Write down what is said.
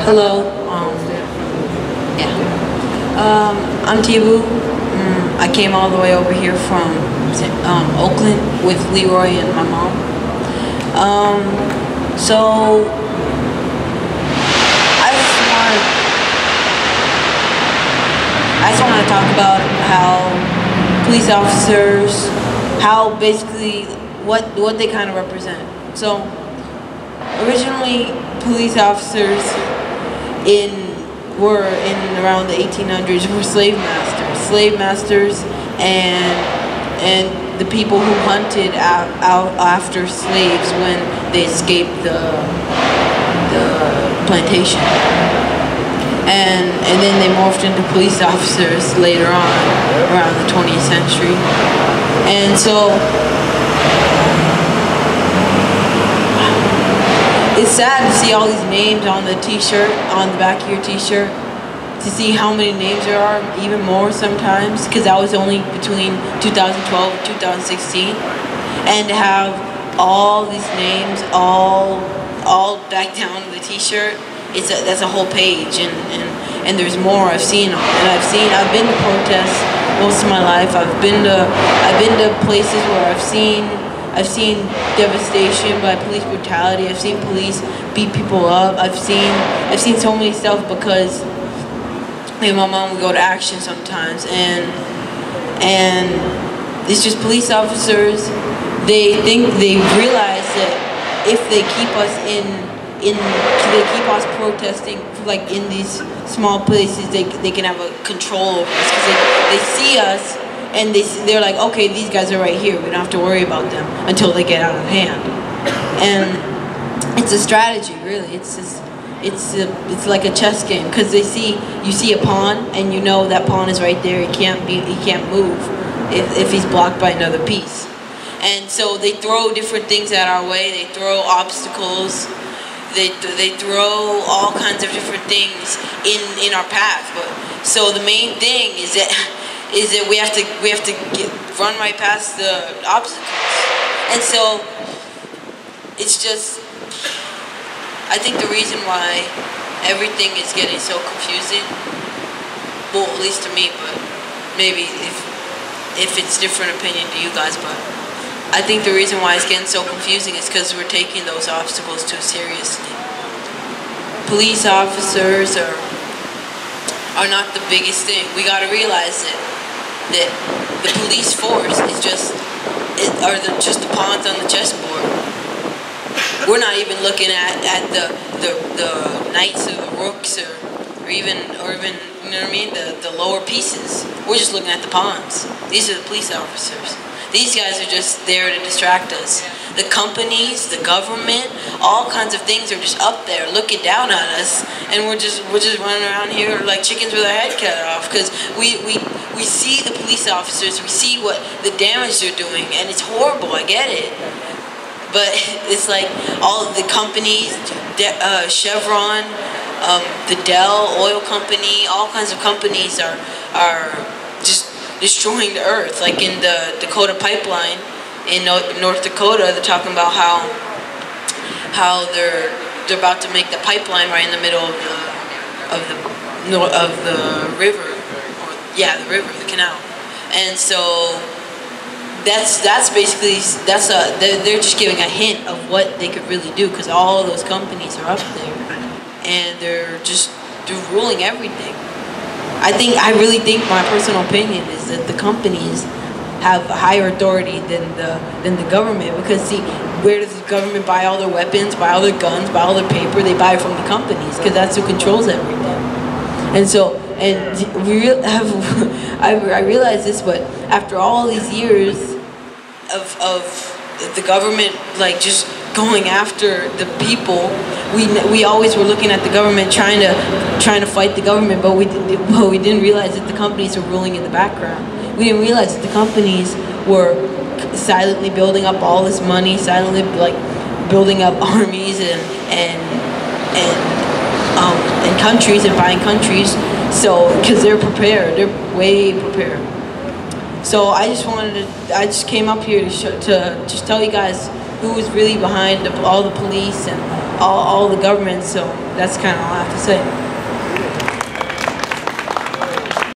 Hello. I'm Tibu. I came all the way over here from Oakland with Leroy and my mom. So I just want to talk about how police officers, how basically what they kind of represent. So originally, police officers were in around the 1800s were slave masters, and the people who hunted out after slaves when they escaped the plantation, and then they morphed into police officers later on around the 20th century, and so it's sad to see all these names on the t-shirt, on the back of your t-shirt, to see how many names there are, even more sometimes, because that was only between 2012 and 2016, and to have all these names all back down to the t-shirt, that's a whole page, and there's more I've seen, and I've been to protests most of my life. I've been to places where I've seen devastation by police brutality. I've seen police beat people up. I've seen so many stuff because me and my mom would go to action sometimes, and it's just police officers. They realize that if they keep us they keep us protesting like in these small places, they can have a control over us because they see us. And they're like, okay, these guys are right here. We don't have to worry about them until they get out of hand. And it's a strategy, really. It's like a chess game, because you see a pawn, and you know that pawn is right there. He can't move if he's blocked by another piece. And so they throw different things at our way. They throw obstacles. They throw all kinds of different things in our path. But so the main thing is that we have to run right past the obstacles. And so it's just, I think the reason why everything is getting so confusing, well, at least to me, but maybe if it's different opinion to you guys, but I think the reason why it's getting so confusing is because we're taking those obstacles too seriously. Police officers are not the biggest thing. We gotta realize that the police force is just the pawns on the chessboard. We're not even looking at the knights or the rooks or even you know what I mean, the lower pieces. We're just looking at the pawns. These are the police officers. These guys are just there to distract us. The companies, the government, all kinds of things are just up there looking down at us, and we're just running around here like chickens with our head cut off, because we see the police officers, we see what the damage they're doing, and it's horrible. I get it, but it's like all of the companies, Chevron, the Dell oil company, all kinds of companies are just destroying the earth. Like in the Dakota pipeline in North Dakota, they're talking about how they're about to make the pipeline right in the middle of the river, the river, the canal. And so that's basically they're just giving a hint of what they could really do, because all of those companies are up there and they're ruling everything. I really think my personal opinion is that the companies have a higher authority than the government, because see, where does the government buy all their weapons, buy all their guns, buy all their paper? They buy it from the companies, because that's who controls everything. And so, I realize this, but after all these years of the government like just going after the people, we always were looking at the government, trying to fight the government, but we didn't realize that the companies were ruling in the background. We didn't realize that the companies were silently building up all this money, silently like building up armies and countries and buying countries. So because they're prepared, they're way prepared. So I just came up here to just tell you guys who was really behind all the police and all the government. So that's kind of all I have to say.